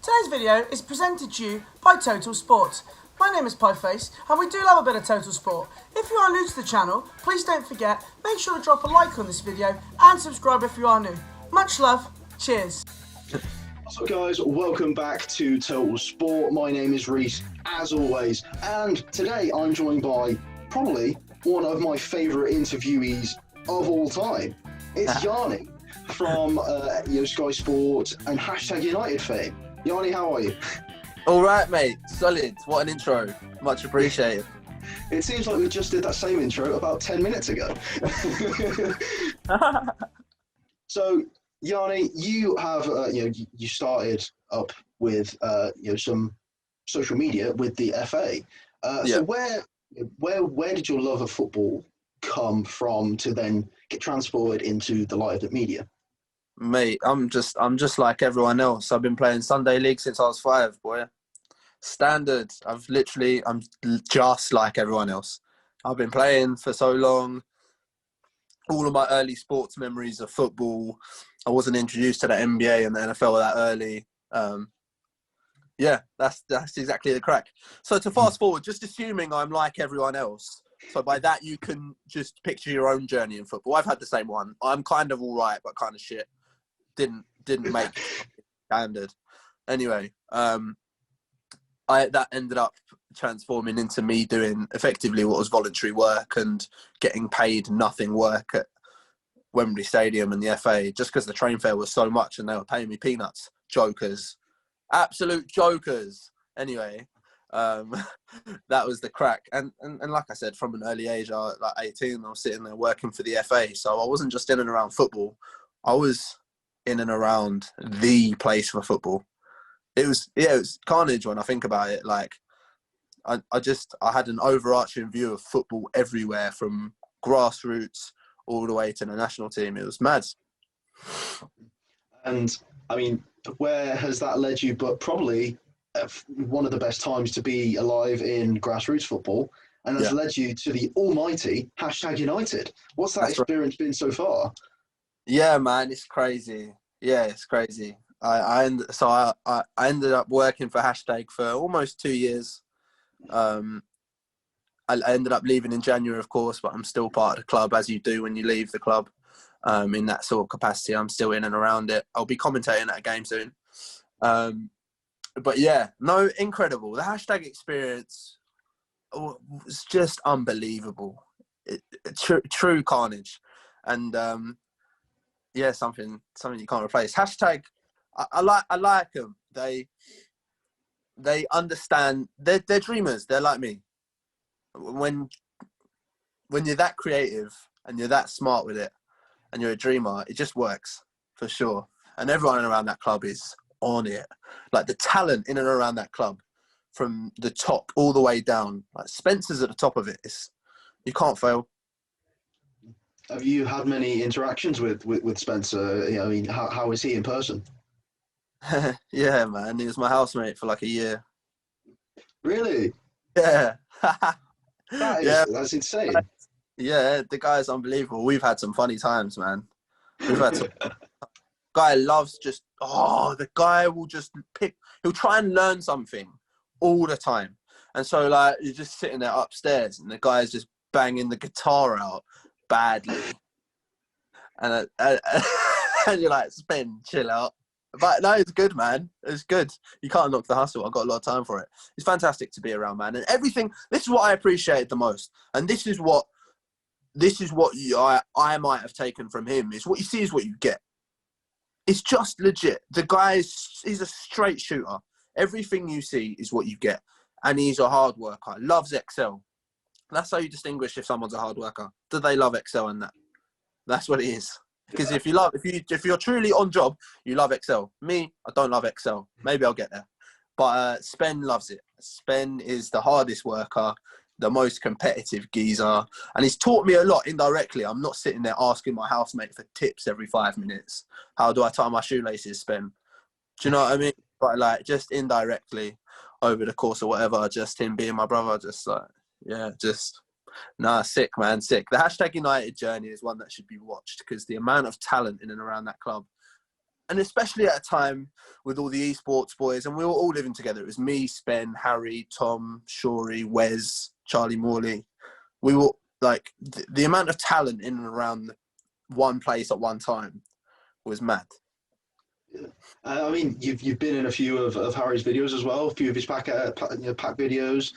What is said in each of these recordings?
Today's video is presented to you by TotalSport. My name is Pieface and we do love a bit of TotalSport. If you are new to the channel, please don't forget, make sure to drop a like on this video and subscribe if you are new. Much love, cheers. So guys, welcome back to Total Sport. My name is Reece, as always, and today I'm joined by probably one of my favourite interviewees of all time. It's Yani from Sky Sport and #United fame. Yani, how are you? All right, mate. Solid. What an intro. Much appreciated. It seems like we just did that same intro about 10 minutes ago. So, Yani, you have you started up with some social media with the FA. So where did your love of football come from to then get transported into the light of the media? Mate, I'm just like everyone else. I've been playing Sunday League since I was 5, boy. Standard. I'm just like everyone else. I've been playing for so long. All of my early sports memories of football. I wasn't introduced to the NBA and the NFL that early. That's exactly the crack. So to fast forward, just assuming I'm like everyone else. So by that, you can just picture your own journey in football. I've had the same one. I'm kind of all right, but kind of shit. Didn't make standard. Anyway, that ended up transforming into me doing effectively what was voluntary work and getting paid nothing work at Wembley Stadium and the FA, just because the train fare was so much and they were paying me peanuts. Jokers. Absolute jokers. Anyway, that was the crack. And like I said, from an early age, like 18, I was sitting there working for the FA. So I wasn't just in and around football. I was in and around the place for football. It was carnage when I think about it. Like, I had an overarching view of football everywhere, from grassroots all the way to the national team. It was mad. And, I mean, where has that led you? But probably one of the best times to be alive in grassroots football, and has led you to the almighty #United. What's that experience been so far? Yeah, man, it's crazy. Yeah, it's crazy. I ended up working for # for almost 2 years. I ended up leaving in January, of course, but I'm still part of the club, as you do when you leave the club. In that sort of capacity, I'm still in and around it. I'll be commentating at a game soon. But yeah, no, incredible. The # experience was just unbelievable. True carnage. And something you can't replace. I like them. They understand. They're dreamers. They're like me. When you're that creative and you're that smart with it and you're a dreamer, it just works for sure. And everyone around that club is on it. Like, the talent in and around that club, from the top all the way down. Like, Spencer's at the top of it. You can't fail. Have you had many interactions with Spencer? I mean, how is he in person? Yeah, man. He was my housemate for like a year. Really? Yeah. That's insane. Yeah, the guy's unbelievable. We've had some funny times, man. We've had some... Guy loves the guy will just he'll try and learn something all the time. And so, like, you're just sitting there upstairs and the guy's just banging the guitar out badly. And you're like, Spin, chill out. But no, it's good, man. It's good. You can't knock the hustle. I've got a lot of time for it. It's fantastic to be around, man. And everything, this is what I appreciate the most. And this is what I might have taken from him, is what you see is what you get. It's just legit. The guy he's a straight shooter. Everything you see is what you get. And he's a hard worker. Loves Excel. That's how you distinguish if someone's a hard worker. Do they love Excel and that? That's what it is. Because if you're truly on job, you love Excel. Me, I don't love Excel. Maybe I'll get there. But Spen loves it. Spen is the hardest worker, the most competitive geezer. And he's taught me a lot indirectly. I'm not sitting there asking my housemate for tips every 5 minutes. How do I tie my shoelaces, Spen? Do you know what I mean? But like, just indirectly over the course of whatever, just him being my brother, just like, yeah, just... Nah, sick, man, sick. The #United journey is one that should be watched, because the amount of talent in and around that club, and especially at a time with all the esports boys, and we were all living together. It was me, Spen, Harry, Tom, Shorey, Wes, Charlie Morley. We were like the amount of talent in and around one place at one time was mad. Yeah. I mean, you've been in a few of Harry's videos as well, a few of his pack videos.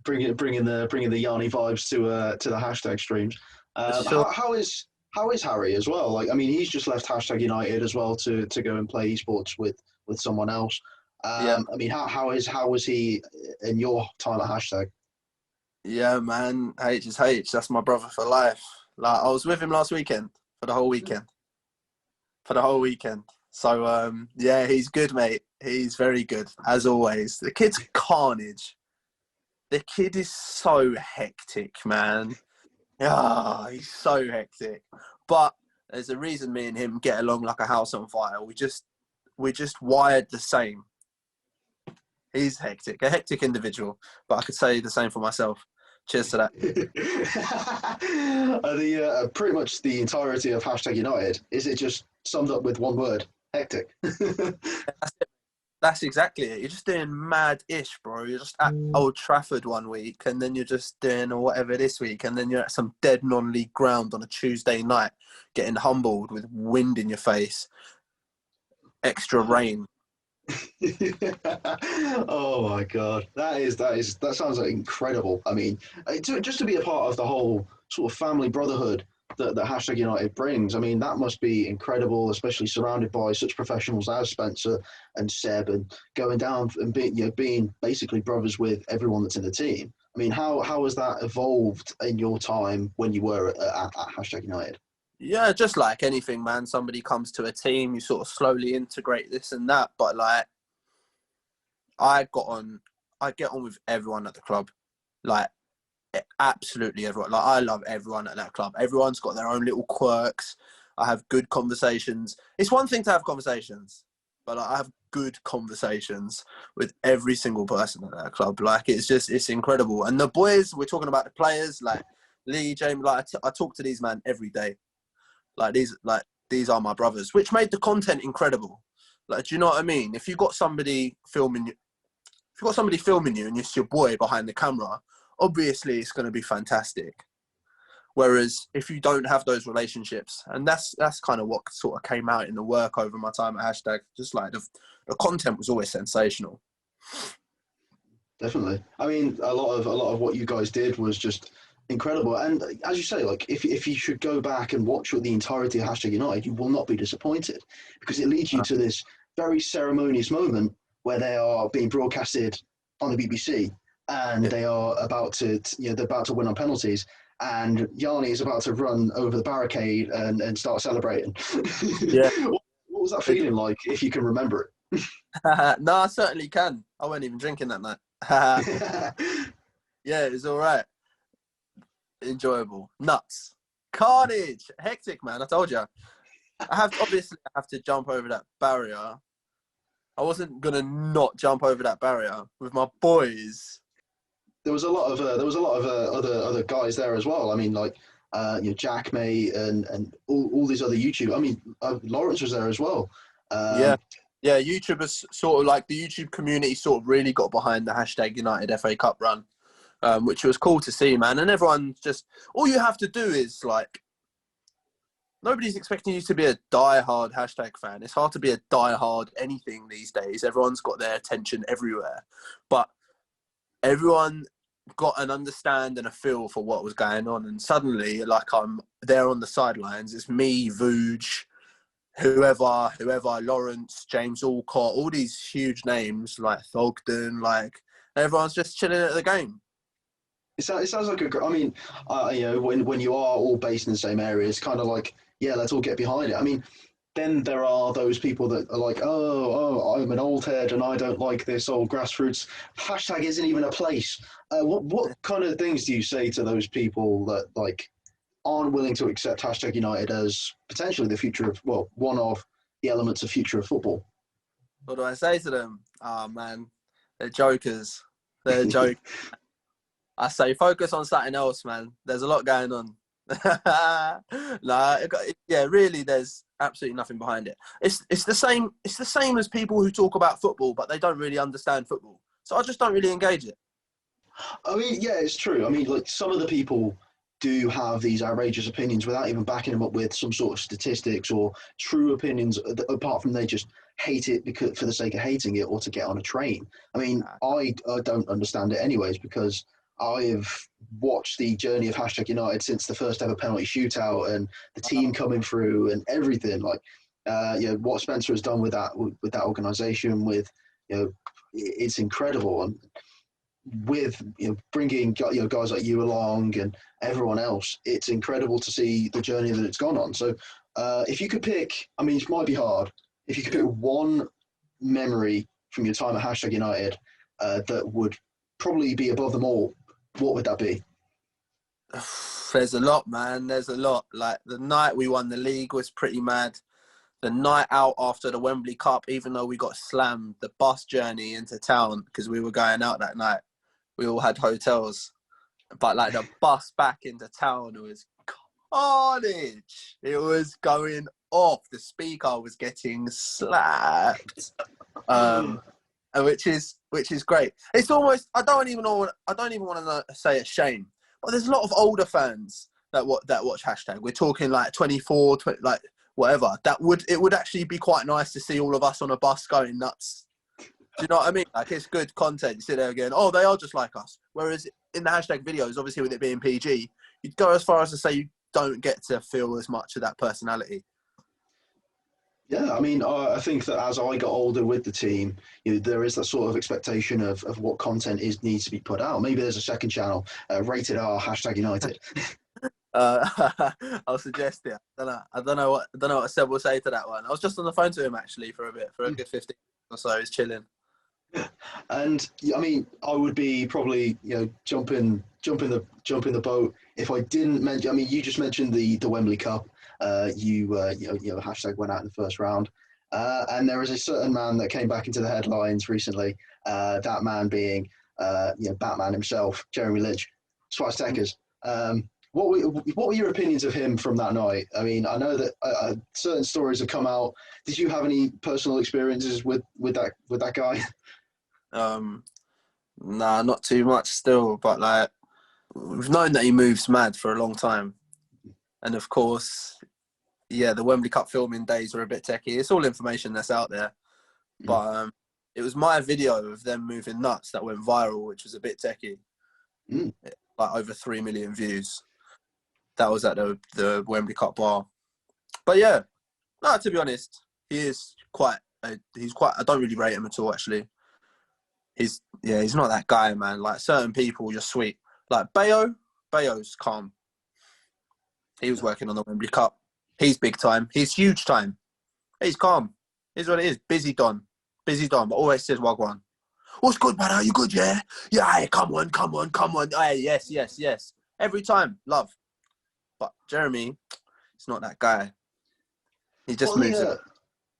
Bringing the Yani vibes to the hashtag streams. Sure. How is Harry as well? Like, I mean, he's just left hashtag United as well to go and play esports with someone else. Yeah. I mean, how was he in your time at hashtag? Yeah, man. H is H. That's my brother for life. Like, I was with him last weekend for the whole weekend. So, yeah, he's good, mate. He's very good, as always. The kid's carnage. The kid is so hectic, man. Yeah, he's so hectic. But there's a reason me and him get along like a house on fire. We're just wired the same. He's hectic, a hectic individual. But I could say the same for myself. Cheers to that. Pretty much the entirety of hashtag United, is it just summed up with one word? Hectic. That's exactly it. You're just doing mad-ish, bro. You're just at Old Trafford one week, and then you're just doing whatever this week, and then you're at some dead non-league ground on a Tuesday night, getting humbled with wind in your face, extra rain. Oh my god, that sounds like incredible. I mean, just to be a part of the whole sort of family brotherhood that hashtag United brings. I mean, that must be incredible, especially surrounded by such professionals as Spencer and Seb, and going down and being basically brothers with everyone that's in the team. I mean, how has that evolved in your time when you were at hashtag United? Yeah, just like anything, man. Somebody comes to a team, you sort of slowly integrate this and that. But like, I get on with everyone at the club, like absolutely everyone. Like, I love everyone at that club. Everyone's got their own little quirks. I have good conversations. It's one thing to have conversations, but like, I have good conversations with every single person at that club. Like, it's incredible. And the boys, we're talking about the players, like Lee, Jamie. Like, I talk to these men every day. These are my brothers, which made the content incredible. Like, do you know what I mean? If you got somebody filming you, and it's your boy behind the camera, obviously it's going to be fantastic. Whereas if you don't have those relationships, and that's kind of what sort of came out in the work over my time at hashtag, just like the content was always sensational. Definitely. I mean, a lot of what you guys did was just incredible. And as you say, like if you should go back and watch the entirety of hashtag United, you will not be disappointed, because it leads you to this very ceremonious moment where they are being broadcasted on the BBC, and they are about to they're about to win on penalties, and Yani is about to run over the barricade and start celebrating. Yeah. What was that feeling like, if you can remember it? No, I certainly can. I wasn't even drinking that night. Yeah, it was all right. Enjoyable. Nuts. Carnage. Hectic, man. I told you. I have to jump over that barrier. I wasn't gonna not jump over that barrier with my boys. There was a lot of other guys there as well. I mean, like Jack, mate, and all these other YouTube. I mean, Lawrence was there as well. Yeah, YouTubers, sort of like the YouTube community sort of really got behind the hashtag United FA Cup run, which was cool to see, man. And everyone just, all you have to do is like, nobody's expecting you to be a die-hard hashtag fan. It's hard to be a die-hard anything these days. Everyone's got their attention everywhere. But everyone got an understand and a feel for what was going on. And suddenly, like, I'm there on the sidelines. It's me, Vuj, whoever, Lawrence, James Alcott, all these huge names, like Thogden, like, everyone's just chilling at the game. It sounds like I mean, when you are all based in the same area, it's kind of like, yeah, let's all get behind it. I mean, then there are those people that are like, oh, I'm an old head and I don't like this old grassroots. Hashtag isn't even a place. What kind of things do you say to those people that like aren't willing to accept hashtag United as potentially the future of, well, one of the elements of future of football? What do I say to them? Oh, man, they're jokers. They're jokers. I say, focus on something else, man. There's a lot going on. Nah, yeah, really, there's absolutely nothing behind it. It's the same. It's the same as people who talk about football, but they don't really understand football. So I just don't really engage it. I mean, yeah, it's true. I mean, like some of the people do have these outrageous opinions without even backing them up with some sort of statistics or true opinions, apart from they just hate it because for the sake of hating it or to get on a train. I mean, I don't understand it anyways because I have watched the journey of hashtag United since the first ever penalty shootout and the team coming through and everything. Like, what Spencer has done with that organisation, it's incredible. And with bringing guys like you along and everyone else, it's incredible to see the journey that it's gone on. So if you could pick, I mean, it might be hard, if you could pick one memory from your time at hashtag United that would probably be above them all, what would that be? There's a lot, man. There's a lot. Like the night we won the league was pretty mad. The night out after the Wembley Cup, even though we got slammed, the bus journey into town because we were going out that night. We all had hotels, but like the bus back into town was carnage. It was going off. The speaker was getting slapped, which is great. It's almost I don't even want to say a shame, but there's a lot of older fans that watch hashtag. We're talking like 24, 20, like whatever. It would actually be quite nice to see all of us on a bus going nuts. Do you know what I mean? Like, it's good content. You sit there again, oh, they are just like us. Whereas in the hashtag videos, obviously with it being PG, you'd go as far as to say you don't get to feel as much of that personality. Yeah, I mean, I think that as I got older with the team, there is that sort of expectation of what content needs to be put out. Maybe there's a second channel, rated R, hashtag United. I'll suggest it. I don't know what Seb will say to that one. I was just on the phone to him actually for a good 15 or so. He's chilling. And I mean, I would be probably jumping the boat if I didn't mention. I mean, you just mentioned the Wembley Cup. Hashtag went out in the first round, and there is a certain man that came back into the headlines recently. That man being Batman himself, Jeremy Lynch, Swastikas. What were your opinions of him from that night? I mean, I know that certain stories have come out. Did you have any personal experiences with that guy? Nah, not too much still, but like we've known that he moves mad for a long time, and of course, yeah, the Wembley Cup filming days were a bit techie. It's all information that's out there, but it was my video of them moving nuts that went viral, which was a bit techie, like over 3 million views. That was at the Wembley Cup bar, but yeah, no, to be honest, he's quite. I don't really rate him at all, actually. He's not that guy, man. Like certain people, just sweet. Like Bayo's calm. He was working on the Wembley Cup. He's big time. He's huge time. He's calm. Here's what it is. Busy Don, but always says wagwan. What's good, man? Are you good? Yeah. Hey, come on. Hey, yes. Every time, love. But Jeremy, he's not that guy. He just moves it.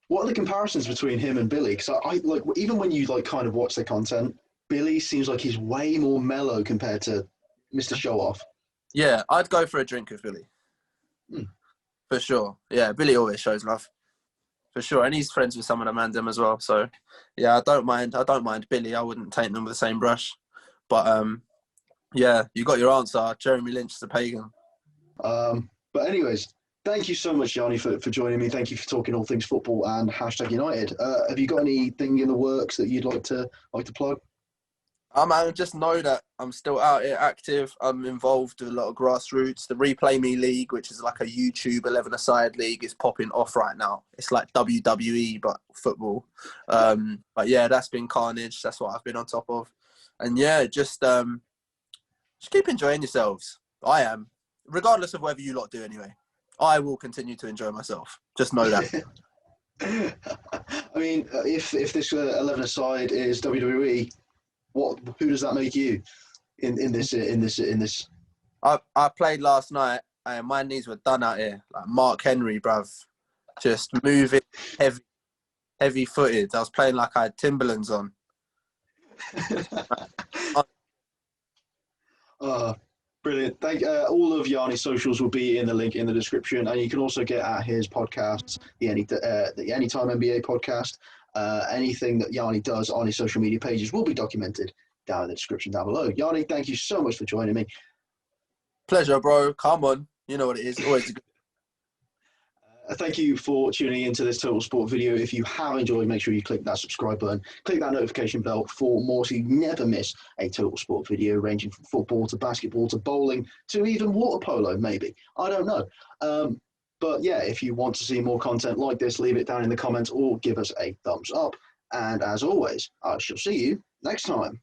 What are the comparisons between him and Billy? Because I like even when you kind of watch the content, Billy seems like he's way more mellow compared to Mr. Show Off. Yeah, I'd go for a drink with Billy. For sure. Yeah, Billy always shows love. For sure. And he's friends with some of the mandem as well. So yeah, I don't mind Billy. I wouldn't taint them with the same brush. But yeah, you got your answer. Jeremy Lynch is a pagan. But anyways, thank you so much, Yani, for joining me. Thank you for talking all things football and hashtag United. Have you got anything in the works that you'd like to plug? I just know that I'm still out here active. I'm involved with a lot of grassroots. The Replay Me League, which is like a YouTube 11-a-side league, is popping off right now. It's like WWE, but football. But yeah, that's been carnage. That's what I've been on top of. And yeah, just keep enjoying yourselves. I am. Regardless of whether you lot do anyway. I will continue to enjoy myself. Just know that. I mean, if this 11-a-side is WWE, who does that make you in this? I played last night and my knees were done out here. Like Mark Henry, bruv. Just moving heavy footed. I was playing like I had Timberlands on. Brilliant. All of Yanni's socials will be in the link in the description, and you can also get at his podcasts, the Anytime NBA podcast. Anything that Yanni does on his social media pages will be documented down in the description down below. Yanni, thank you so much for joining me. Pleasure, bro. Come on. You know what it is. Always a good. Thank you for tuning into this Total Sport video. If you have enjoyed, make sure you click that subscribe button, click that notification bell for more so you never miss a Total Sport video ranging from football to basketball to bowling to even water polo, maybe. I don't know. But yeah, if you want to see more content like this, leave it down in the comments or give us a thumbs up. And as always, I shall see you next time.